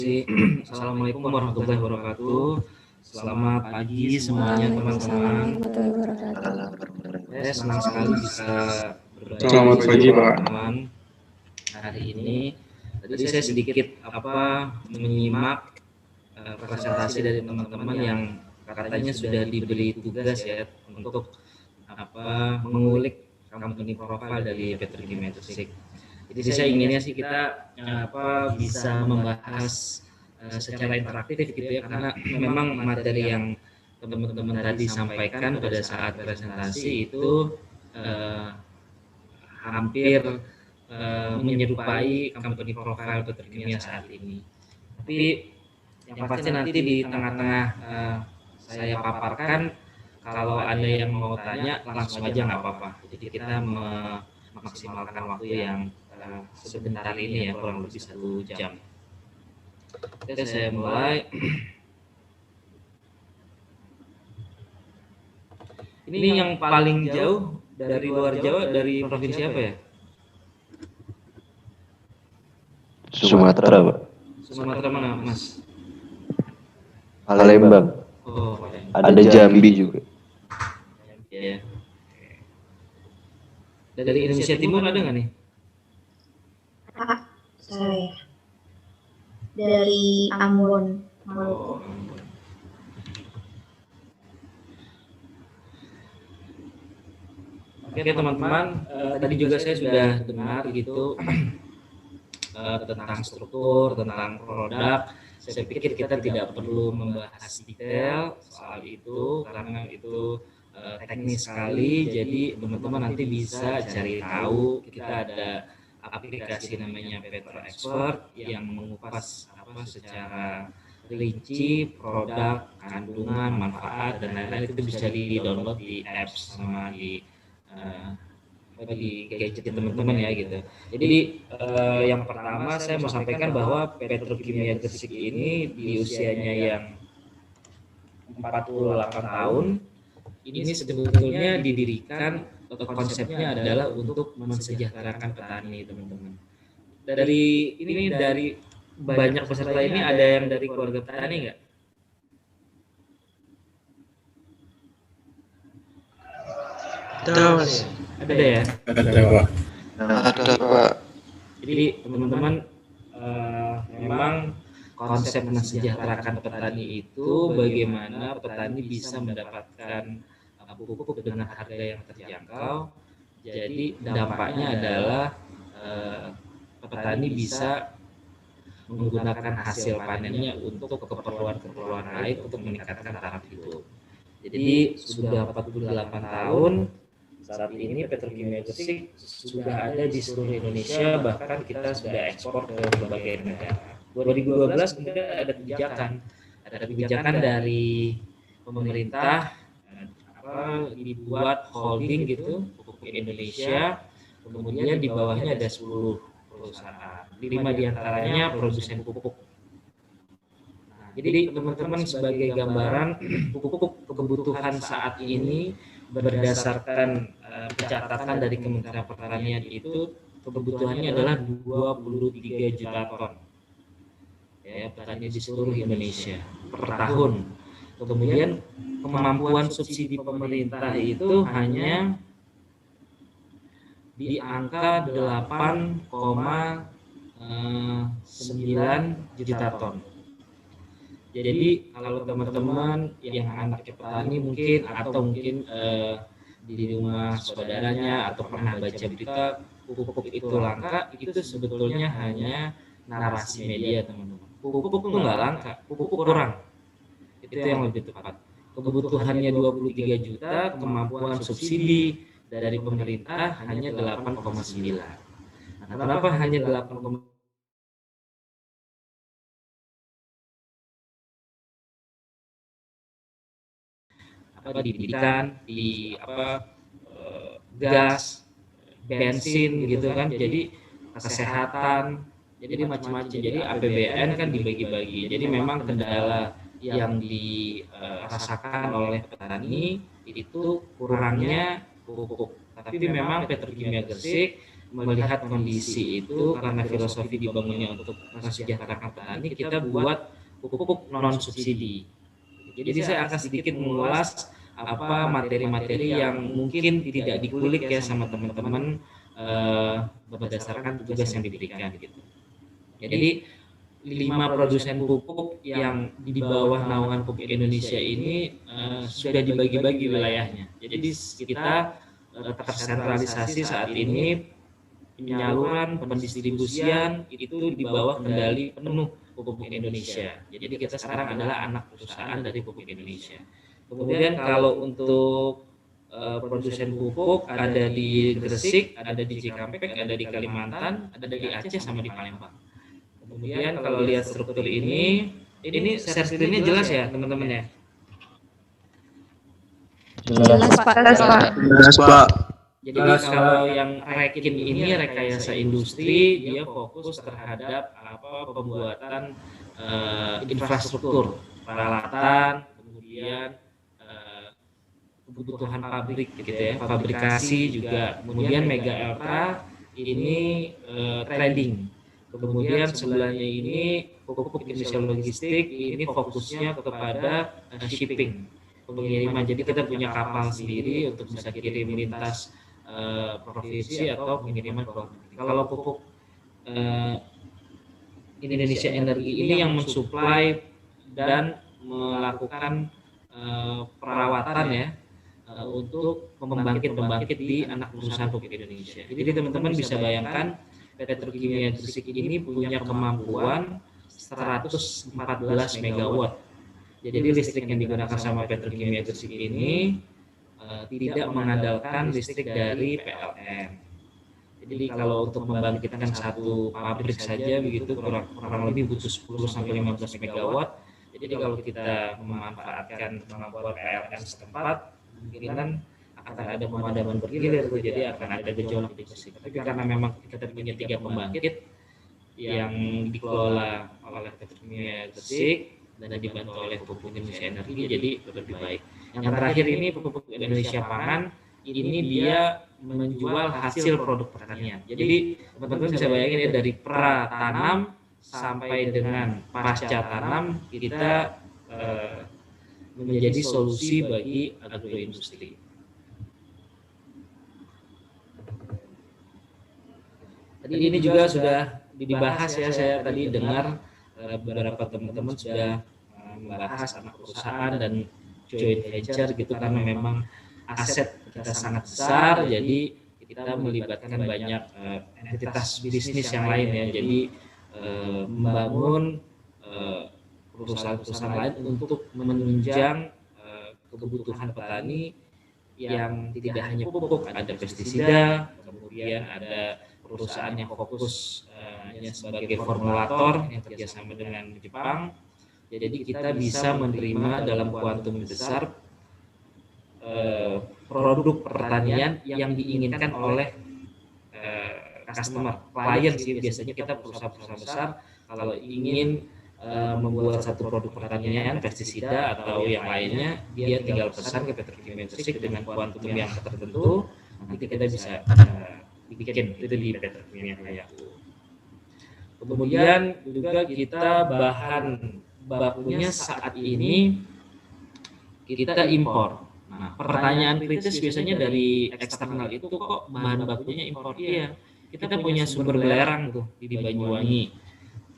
Assalamualaikum warahmatullahi wabarakatuh. Selamat pagi semuanya teman-teman. Saya senang sekali bisa berbagi Selamat pagi, Pak. teman-teman hari ini. Tadi saya sedikit menyimak presentasi dari teman-teman yang katanya sudah diberi tugas ya untuk mengulik company profile dari Petrokimia Gresik. Jadi saya inginnya sih kita bisa membahas secara interaktif gitu ya, karena memang materi yang teman-teman tadi sampaikan pada saat presentasi itu hampir menyerupai company profile Petrokimia saat ini. Tapi yang pasti nanti di tengah-tengah saya paparkan, kalau ada yang mau tanya langsung aja nggak apa-apa. Jadi kita memaksimalkan waktu yang sebentar ini ya, kurang lebih 1 jam. Oke, saya mulai. Ini yang paling jauh dari luar Jawa, dari provinsi apa ya? Sumatera, Pak. Sumatera mana, Mas? Palembang. Oh, Ada Jambi juga. ya. Dari Indonesia Timur ada nggak nih? Saya dari Ambon, Maluku. Oke teman-teman, tadi juga saya sudah dengar gitu tentang struktur, tentang produk. Saya pikir kita tidak perlu membahas detail soal itu karena itu teknis sekali. Jadi teman-teman nanti bisa cari tahu. Kita ada aplikasi namanya Petro Expert yang mengupas secara rinci produk, kandungan, manfaat dan lain-lain. Itu bisa di-download di apps sama di gadget teman-teman ya gitu. Jadi yang pertama saya mau sampaikan bahwa Petrokimia Gresik ini di usianya yang 48 tahun ini sebetulnya didirikan, konsepnya adalah untuk mensejahterakan petani teman-teman. Dari banyak peserta ini ada yang dari keluarga petani nggak? Ada ya? Ada, Pak. Ada, Pak. Jadi teman-teman memang konsep mensejahterakan petani itu bagaimana petani bisa mendapatkan pupuk dengan harga yang terjangkau. Jadi dampaknya adalah petani bisa menggunakan hasil panennya untuk keperluan lain untuk meningkatkan taraf hidup. Jadi sudah 48 tahun saat ini Petrokimia Gresik sudah ada di seluruh Indonesia, bahkan kita sudah ekspor ke berbagai negara. 2012 kemudian ada kebijakan dari pemerintah dibuat holding gitu, Pupuk Indonesia, kemudian di bawahnya ada 10 perusahaan, 5 diantaranya produsen pupuk. Jadi teman-teman sebagai gambaran pupuk kebutuhan saat ini berdasarkan pencatatan dari Kementerian Pertanian itu kebutuhannya adalah 23 juta ton ya petani di seluruh Indonesia per tahun. Kemudian kemampuan subsidi pemerintah itu hanya di angka 8,9 juta ton. Jadi kalau teman-teman yang anaknya petani mungkin atau mungkin di rumah saudaranya atau pernah baca berita pupuk itu langka, itu sebetulnya hanya narasi media teman-teman. Pupuk itu nggak langka, pupuk kurang. Itu yang lebih tepat. Kebutuhannya 23 juta, kemampuan subsidi dari pemerintah hanya 8,9. Nah, kenapa hanya 8,9? Didikan, gas, bensin gitu kan, jadi kesehatan, jadi macam-macam. Jadi APBN kan dibagi-bagi. Jadi memang kendala yang dirasakan oleh petani itu kurangnya pupuk. Tapi memang Petrokimia Gresik melihat kondisi itu karena filosofi dibangunnya untuk mensejahterakan petani, kita buat pupuk non subsidi. Jadi saya akan sedikit mengulas apa materi-materi yang mungkin tidak dikulik ya sama teman-teman berdasarkan tugas yang diberikan gitu. Jadi 5 produsen pupuk yang di bawah naungan Pupuk Indonesia ini sudah dibagi-bagi wilayahnya. Jadi kita tersentralisasi saat ini penyaluran, pendistribusian itu di bawah kendali penuh Pupuk Indonesia. Jadi kita sekarang adalah anak perusahaan dari Pupuk Indonesia. Kemudian kalau untuk produsen pupuk ada di Gresik, ada di Cikampek, ada di Kalimantan, ada di Aceh sama di Palembang. Kemudian kalau lihat struktur ini share screen-nya jelas ya teman-teman ya? Jelas Pak. Jelas Pak. Jadi kalau yang rekin ini rekayasa industri, dia fokus terhadap pembuatan infrastruktur, peralatan, kemudian kebutuhan pabrik gitu ya, fabrikasi juga. Kemudian Mega Eltra ini trading. Kemudian sebelahnya ini Pupuk Indonesia Logistik, ini fokusnya kepada shipping, pengiriman. Jadi kita punya kapal sendiri untuk bisa kirim lintas provinsi atau pengiriman ke luar negeri. Kalau Pupuk Indonesia Energi ini yang mensuplai dan melakukan perawatan ya untuk pembangkit di anak perusahaan Pupuk Indonesia. Jadi teman-teman bisa bayangkan Petrokimia Gresik ini punya kemampuan 114 megawatt. Jadi listrik yang digunakan sama Petrokimia Gresik ini tidak mengandalkan listrik dari PLN. Jadi kalau untuk membangkitkan satu pabrik saja begitu kurang lebih butuh 10 sampai 15 megawatt. Jadi kalau kita memanfaatkan kemampuan PLN setempat, kemungkinan akan ada pemadaman bergilir, jadi akan ada gejolak di Gresik. Tapi karena memang kita punya 3 pembangkit yang dikelola oleh Petrokimia Gresik dan dibantu oleh Pupuk Indonesia Energi, jadi lebih baik. Yang terakhir ini Pupuk Indonesia Pangan, ini dia menjual hasil produk pertanian. Jadi teman-teman bisa bayangin ya, dari pra tanam sampai dengan pasca tanam kita menjadi solusi bagi agroindustri. Tadi ini juga sudah dibahas ya, saya tadi dengar beberapa teman-teman sudah membahas anak perusahaan dan joint venture gitu, karena memang aset kita sangat besar, jadi kita melibatkan banyak entitas bisnis yang lain ya, jadi membangun perusahaan-perusahaan lain untuk menunjang kebutuhan petani yang tidak hanya pupuk, ada pestisida, kemudian ada perusahaan yang fokus sebagai formulator yang kerjasama dengan Jepang. Jadi kita bisa menerima dalam kuantum besar produk pertanian yang diinginkan oleh customer, klien sih biasanya. Kita perusahaan-perusahaan besar kalau ingin membuat satu produk pertanian, pestisida atau yang lainnya, dia tinggal pesan ke Petrokimia Gresik dengan kuantum yang tertentu, nanti kita bisa bikin itu di Petrokimia kayak. Kemudian juga kita bahan bakunya saat ini kita impor. Nah, pertanyaan kritis biasanya dari eksternal itu, kok bahan bakunya impor? Iya, kita punya sumber belerang tuh di Banyuwangi.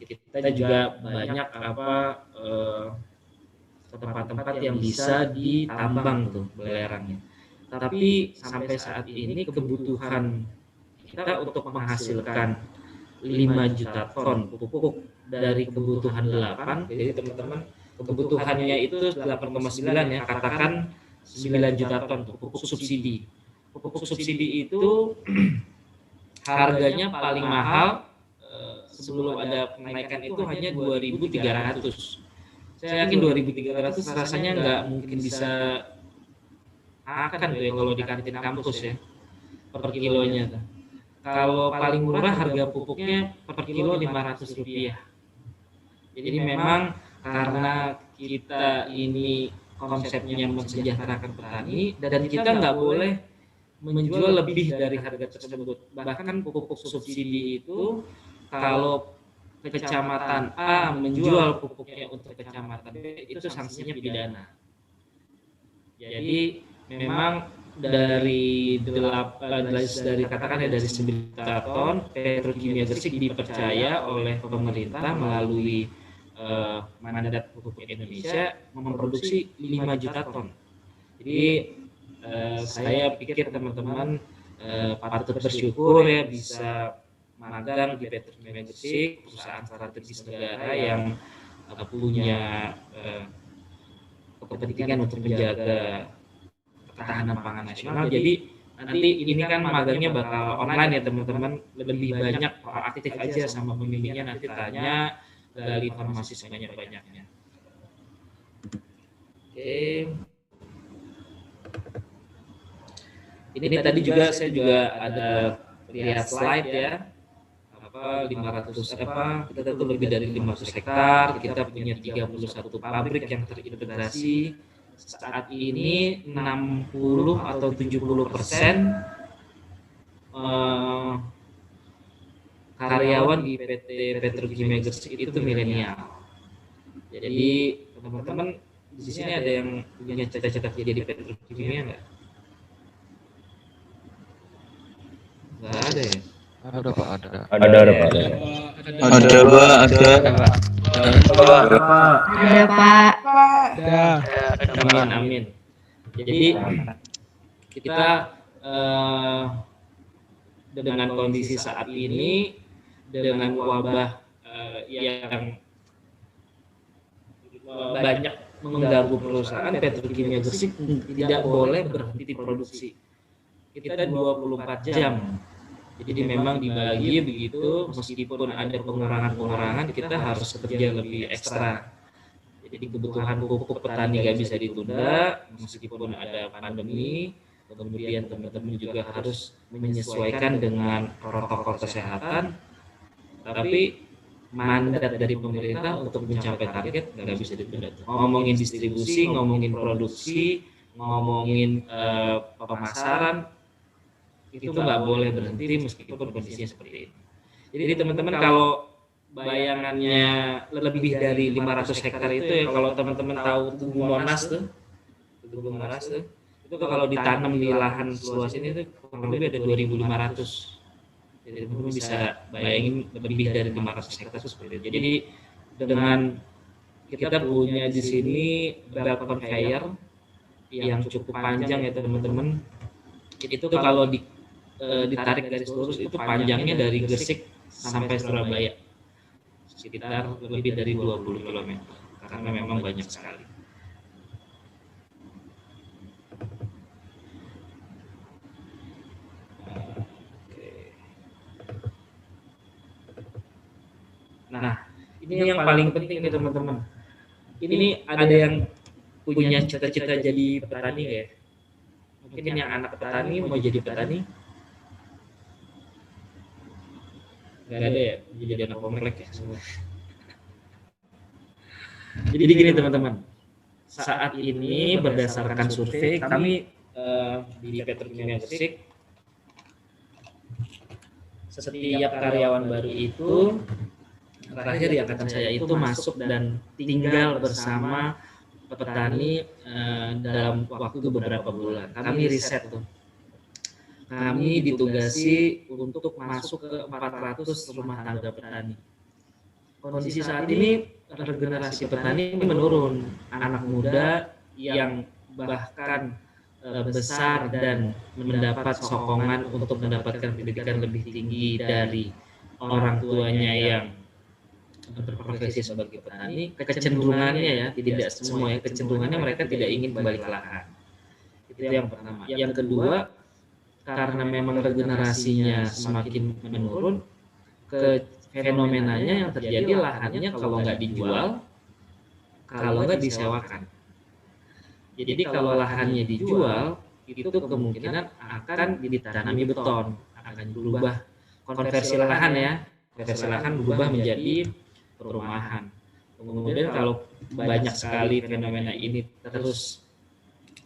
Kita juga banyak tempat-tempat yang bisa ditambang tuh belerangnya. Tapi sampai saat ini kebutuhan kita untuk menghasilkan 5 juta ton pupuk dari kebutuhan 8, jadi teman-teman kebutuhannya itu 8,9 ya, katakan 9 juta ton pupuk subsidi. Pupuk subsidi itu harganya paling mahal sebelum ada kenaikan itu hanya 2.300. Saya yakin 2.300 rasanya nggak mungkin bisa akan tuh ya kalau di kantin kampus ya per kilonya tuh. Kalau paling murah harga pupuknya per kilo Rp500. Jadi memang karena kita ini konsepnya mensejahterakan petani dan kita nggak boleh menjual lebih dari harga tersebut. Bahkan pupuk subsidi itu kalau kecamatan A menjual pupuknya untuk kecamatan B itu sanksinya pidana. Jadi memang dari katakan ya dari 9 juta ton Petrokimia Gresik dipercaya oleh pemerintah melalui mandat pupuk Indonesia memproduksi 5 juta ton. Jadi saya pikir teman-teman patut bersyukur ya bisa magang di Petrokimia Gresik, perusahaan strategis negara yang punya kepentingan untuk menjaga ketahanan pangan nasional. Jadi nanti ini kan magangnya bakal online ya teman-teman, lebih banyak proaktif aja sama pembimbingnya, nanti tanya, gali informasi sebanyak-banyaknya. Oke. Ini tadi juga saya juga ada lihat slide ya. 500 kita tuh lebih dari 500 hektar, kita punya 31 pabrik yang terintegrasi. Saat ini 60 atau 70% karyawan di PT Petrokimia Gresik itu milenial. Jadi teman-teman di sini ada yang punya cita-cita jadi petrokimia nggak? Nggak ada ya? Ada Pak, ada. Ada Pak. Ada Pak, ada. Ada Pak. Amin. Jadi kita dengan kondisi saat ini, dengan wabah yang banyak mengganggu perusahaan, Petrokimia Gresik tidak boleh berhenti produksi. Kita 24 jam. Jadi memang dibagi begitu, meskipun ada pengurangan-pengurangan, kita harus bekerja lebih ekstra. Jadi kebutuhan pupuk petani nggak bisa ditunda, meskipun ada pandemi. Kemudian teman-teman juga harus menyesuaikan dengan protokol kesehatan. Tapi mandat dari pemerintah untuk mencapai target nggak bisa ditunda. Ngomongin distribusi, ngomongin produksi, ngomongin pemasaran, itu nggak boleh berhenti meskipun kondisinya seperti ini. Jadi teman-teman kalau bayangannya lebih dari 500 hektar itu ya, kalau teman-teman tahu Tugu Monas tuh, itu kalau ditanam di lahan seluas ini tuh kurang lebih ada 2.500. Jadi teman-teman bisa bayangin lebih dari 500 hektar seperti itu. Jadi dengan kita punya di sini belt conveyor yang cukup panjang ya teman-teman, itu kalau ditarik garis lurus itu panjangnya dari Gresik sampai Surabaya sekitar lebih dari 20 km karena memang banyak sekali. Nah, ini yang paling penting nih teman-teman. Ini ada yang punya cita-cita jadi petani ya. Mungkin yang anak petani mau jadi petani. Nggak ada ya, jadi anak komplek ya semua. Jadi gini teman-teman, saat ini berdasarkan survei kami di Petrokimia Gresik, setiap karyawan baru itu terakhir di angkatan saya itu masuk dan tinggal bersama petani dalam waktu beberapa bulan. Kami riset tuh. Kami ditugasi untuk masuk ke 400 rumah tangga petani. Kondisi saat ini regenerasi petani menurun. Anak muda yang bahkan besar dan mendapat sokongan untuk mendapatkan pendidikan lebih tinggi dari orang tuanya yang berprofesi sebagai petani, kecenderungannya ya, tidak semua ya, kecenderungannya mereka tidak ingin kembali ke lahan. Itu yang pertama. Yang kedua, karena memang regenerasinya semakin menurun, ke fenomenanya yang terjadi lahannya kalau nggak dijual, kalau nggak disewakan. Jadi kalau lahannya dijual, itu kemungkinan akan ditanami beton, akan berubah konversi lahan ya, konversi lahan berubah menjadi perumahan. Kemudian kalau banyak sekali fenomena ini terus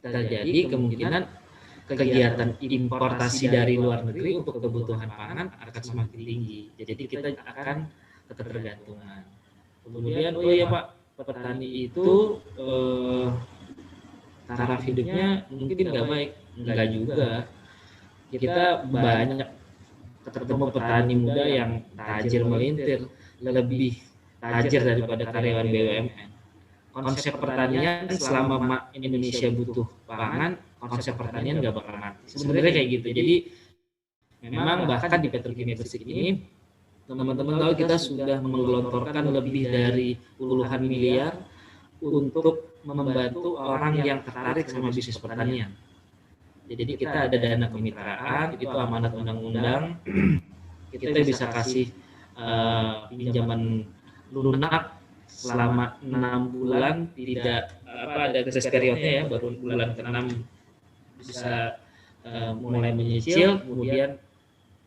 terjadi, kemungkinan kegiatan importasi dari luar negeri untuk kebutuhan pangan akan semakin tinggi. Jadi kita akan ketergantungan. Kemudian oh ya Pak, petani itu taraf hidupnya mungkin nggak baik, nggak juga. Kita banyak ketemu petani muda yang tajir melintir, lebih tajir daripada karyawan BUMN. Konsep pertanian selama Indonesia butuh pangan, konsep pertanian nggak bakal mati. Sebenarnya kayak gitu. Jadi memang bahkan di Petrokimia Gresik ini teman-teman tahu kita sudah menggelontorkan lebih dari puluhan miliar untuk membantu orang yang tertarik sama bisnis pertanian. Jadi kita ada dana kemitraan, itu amanat undang-undang. Kita bisa kasih pinjaman lunak selama 6 bulan, tidak ada grace periodnya ya, baru bulan ke-6 bisa mulai menyicil. Kemudian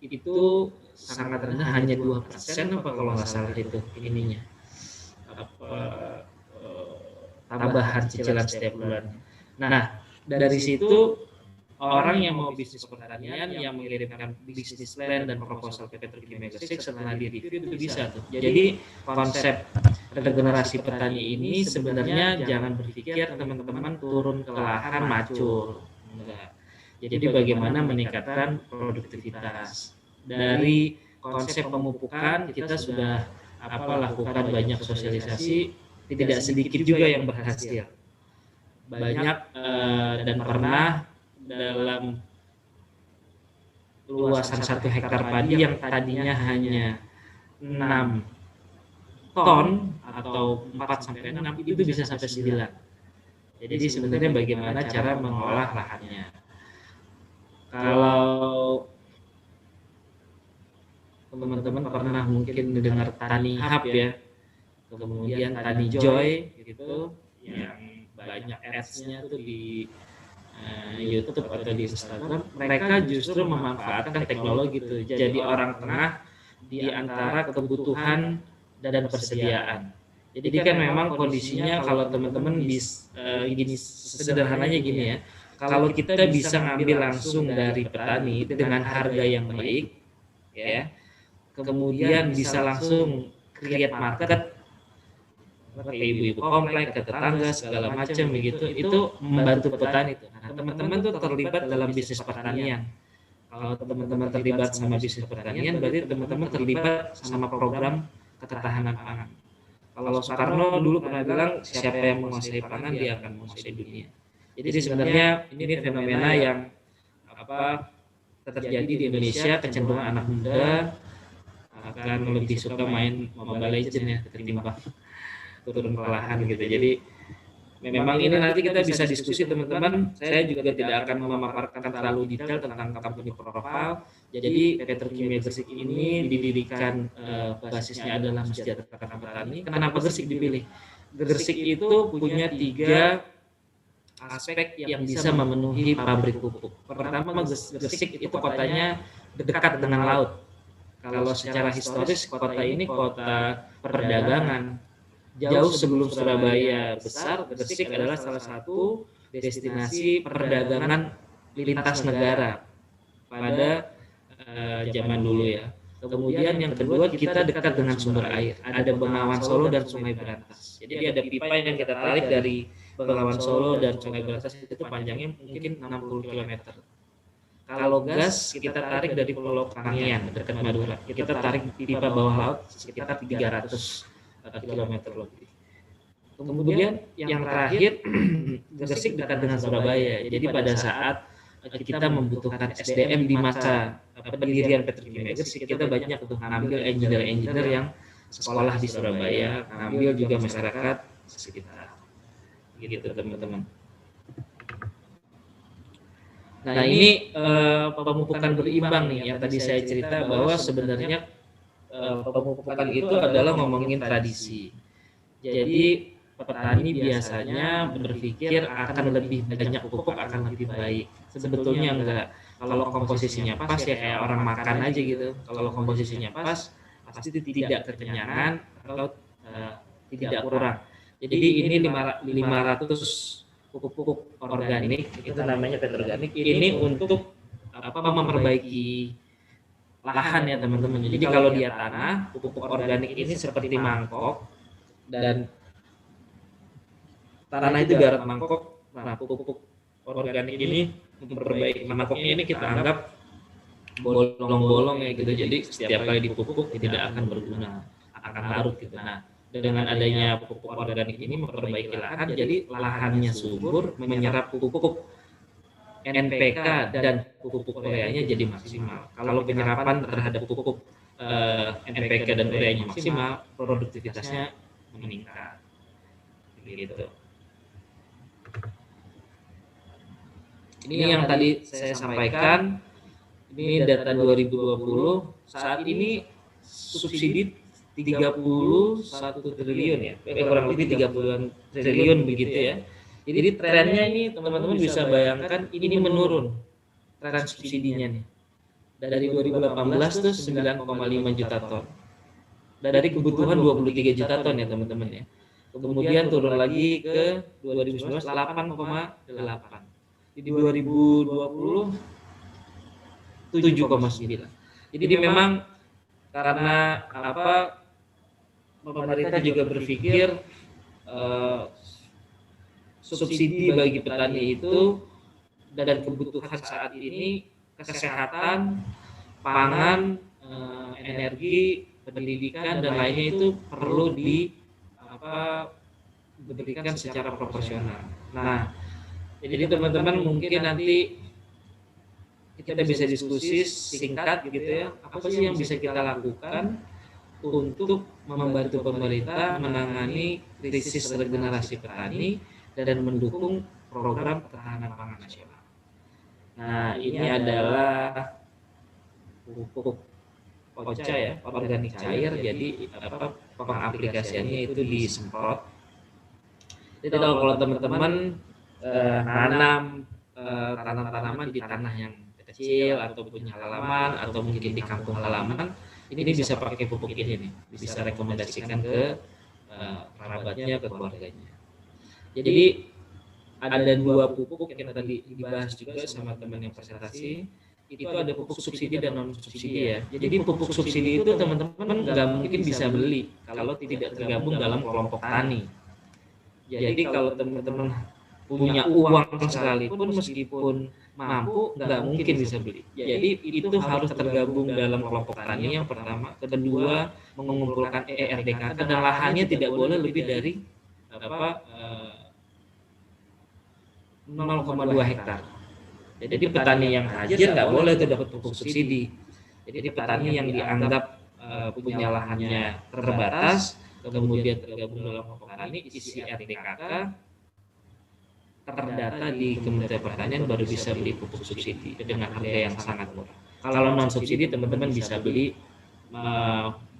itu sangat rendah, hanya 2% apa kalau nggak salah itu ininya tambahan cicilan setiap bulan. Nah dari situ orang yang mau bisnis pertanian yang mengirimkan bisnis plan dan proposal ke Petrokimia Gresik setelah di review itu bisa tuh. Jadi konsep regenerasi petani ini sebenarnya jangan berpikir teman-teman turun ke lahan macul, enggak. Jadi bagaimana meningkatkan produktivitas. Dari konsep pemupukan kita sudah lakukan banyak sosialisasi, tidak sedikit juga yang berhasil. Banyak dan pernah dalam luasan 1 hektar padi yang tadinya hanya 6 ton atau 4-6 itu bisa sampai 9. Jadi sebenarnya bagaimana cara mengolah lahannya. Kalau teman-teman pernah mungkin mendengar Tani Hub ya, kemudian Tani Joy gitu, yang banyak ads-nya tuh di YouTube atau di Instagram, mereka justru memanfaatkan teknologi itu jadi orang tengah di antara kebutuhan dan persediaan. Jadi kan memang kondisinya kalau teman-teman gini, sederhananya gini ya, kalau kita bisa ngambil langsung dari petani dengan harga yang baik, ya, kemudian bisa langsung create market ke ibu-ibu komplek, ke tetangga segala macam begitu, itu membantu petani itu. Nah, teman-teman tuh terlibat dalam bisnis pertanian. Kalau teman-teman terlibat sama bisnis pertanian, berarti teman-teman terlibat sama program ketahanan pangan. Kalau Soekarno dulu pernah bilang, siapa yang menguasai pangan dia akan menguasai dunia. Jadi sebenarnya ini fenomena yang terjadi di Indonesia, kecenderungan anak muda akan lebih suka main Mobile Legends ya ketimbang turun ke lahan gitu. Jadi memang ini nanti kita bisa diskusi teman-teman. Saya juga tidak akan memaparkan terlalu detail tentang company profile. Jadi Petrokimia Gresik ini didirikan basisnya adalah mensejahterakan petani. Kenapa Gresik dipilih? Gresik itu punya 3 aspek yang bisa memenuhi pabrik pupuk. Pertama, Gresik itu kotanya dekat dengan laut. Kalau secara historis kota ini kota perdagangan. Jauh sebelum Surabaya besar, Gresik adalah salah satu destinasi perdagangan lintas negara pada zaman dulu ya. Kemudian yang kedua, kita dekat dengan sumber air. Ada Bengawan Solo dan Sungai Berantas. Jadi ada pipa yang kita tarik dari Bengawan Solo dan Sungai Berantas, itu panjangnya mungkin 60 km. Kalau gas kita tarik dari Pulau Kangean dekat Madura. Kita tarik pipa bawah laut sekitar 300 km lebih. Kemudian yang terakhir, Gresik dekat dengan Surabaya. Jadi pada saat kita membutuhkan SDM di masa pendirian Petrokimia Gresik, kita banyak untuk ngambil engineer yang sekolah di Surabaya, ngambil juga masyarakat sekitar. Gitu teman-teman. Nah ini pemupukan berimbang nih yang tadi saya cerita bahwa sebenarnya pemupukan itu adalah ngomongin tradisi. Jadi petani biasanya berpikir akan lebih banyak pupuk akan lebih baik. Sebetulnya enggak. Kalau komposisinya pas ya kayak orang makan aja gitu. Kalau komposisinya pas pasti tidak kekenyangan atau tidak kurang. Jadi ini 500 pupuk organik, itu namanya peat organik. Ini untuk memperbaiki lahan ya teman-teman. Jadi kalau dia tanah, pupuk organik ini seperti mangkok dan tanah itu ibarat mangkok. Nah, pupuk organik ini memperbaiki mangkoknya ini kita anggap bolong-bolong ya gitu. Jadi setiap kali dipupuk tidak akan berguna, akan larut gitu. Nah, dengan adanya pupuk organik ini memperbaiki lahan, jadi lahannya subur, menyerap pupuk NPK dan pupuk ureanya jadi maksimal. Kalau penyerapan terhadap pupuk NPK dan ureanya maksimal, produktivitasnya meningkat. Gitu. Ini yang tadi saya sampaikan. Ini data 2020. Saat ini subsidi 31 triliun ya. Kurang lebih 30 triliun begitu ya. Jadi trennya ini teman-teman bisa bayangkan ini menurun tren subsidinya nih. Dari 2018 tuh 9,5 juta ton. Dari kebutuhan 23 juta ton ya teman-teman ya. Kemudian turun lagi ke 2019 8,8. Di 2020 7,9. Jadi memang karena pemerintah juga berpikir subsidi bagi petani itu dan kebutuhan saat ini kesehatan, pangan, energi, pendidikan dan lainnya itu perlu diberikan secara proporsional. Nah, jadi teman-teman mungkin nanti kita bisa diskusi singkat gitu ya, apa sih yang bisa kita lakukan untuk membantu pemerintah menangani krisis regenerasi petani dan mendukung program ketahanan pangan nasional. Nah, ini adalah pupuk OCA ya, organik cair. Jadi pengaplikasiannya itu disemprot. Jadi kalau teman-teman nanam tanaman di tanah yang kecil atau punya halaman atau mungkin di kampung halaman, ini bisa pakai pupuk ini nih, bisa rekomendasikan ke kerabatnya, ke keluarganya. Jadi ada 2 pupuk yang tadi dibahas juga sama teman yang presentasi, itu ada pupuk subsidi dan non subsidi ya. Jadi pupuk subsidi itu teman-teman nggak mungkin bisa beli kalau tidak tergabung dalam kelompok tani. Jadi kalau teman-teman punya uang sekalipun meskipun mampu nggak mungkin bisa beli. Jadi itu harus tergabung dalam kelompok tani yang pertama. Kedua, mengumpulkan ERDKK dan lahannya tidak boleh lebih dari 0,2 hektar. Jadi petani yang hajir nggak boleh itu dapat pupuk subsidi. Jadi petani yang dianggap punya lahannya terbatas, kemudian tergabung dalam kelompok tani, isi ERDKK, terdata di Kementerian Pertanian baru bisa beli pupuk subsidi dengan harga yang sangat murah. Kalau non subsidi teman-teman bisa beli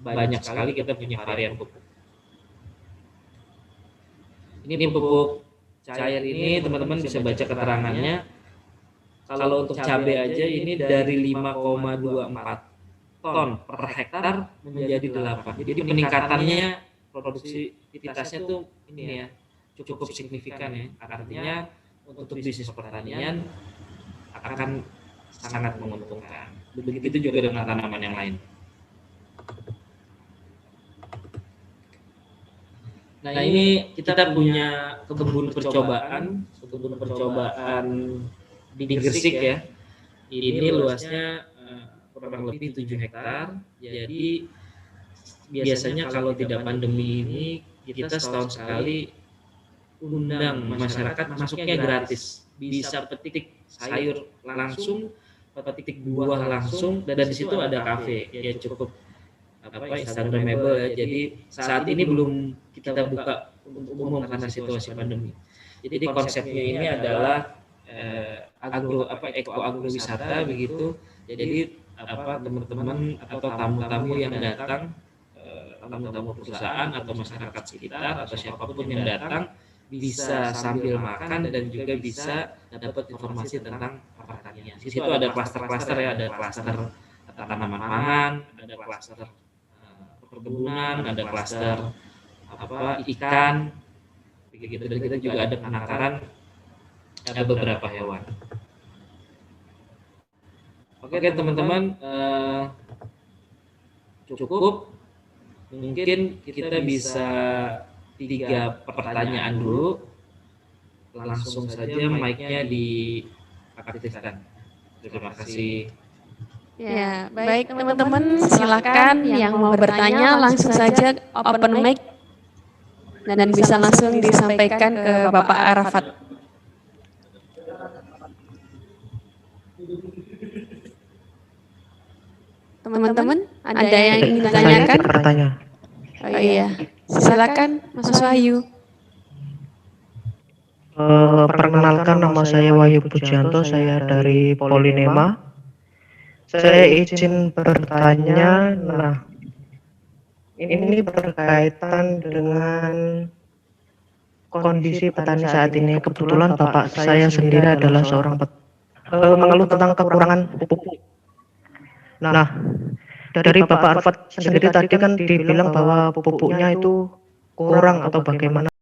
banyak sekali, kita punya varian pupuk. Ini pupuk cair ini teman-teman bisa baca keterangannya. Kalau untuk cabai aja ini dari 5,24 ton per hektar menjadi 8. Jadi peningkatannya produktivitasnya tuh ini ya cukup signifikan ya. Artinya untuk bisnis pertanian akan sangat menguntungkan. Begitu juga dengan tanaman yang lain. Nah, ini kita punya kebun percobaan di Gresik ya. Ini luasnya kurang lebih 7 hektar. Jadi biasanya kalau tidak pandemi ini kita setahun sekali undang masyarakat masuknya gratis, bisa petik sayur langsung, petik buah langsung, dan di situ ada kafe ya, cukup instagramable ya. Jadi saat ini belum kita buka untuk umum karena situasi pandemi. Jadi konsepnya ini adalah eko agrowisata begitu. Jadi teman-teman atau tamu-tamu yang datang, tamu-tamu perusahaan atau masyarakat sekitar atau siapapun yang datang bisa sambil makan dan juga bisa dapat informasi tentang pertanian. Di situ ada klaster-klaster ya, ada klaster tanaman pangan, ada klaster perkebunan, ada klaster ikan, begitu. Dan kita juga ada penangkaran ada beberapa hewan. Oke teman-teman, cukup. Mungkin kita bisa 3 pertanyaan dulu. Langsung saja mic-nya diaktifkan. Terima kasih. Ya, baik teman-teman, silakan yang mau bertanya langsung saja open mic dan bisa langsung disampaikan ke Bapak Arafat. Teman-teman, ada yang ingin ditanyakan? Bertanya. Oh iya, silakan Mas Wahyu. Perkenalkan, nama saya Wahyu Pujianto, saya dari Polinema. Saya izin bertanya, nah ini berkaitan dengan kondisi petani saat ini. Kebetulan bapak saya sendiri adalah seorang mengeluh tentang kekurangan pupuk. Nah, dari Bapak Arfat sendiri tadi kan dibilang bahwa pupuknya itu kurang atau bagaimana?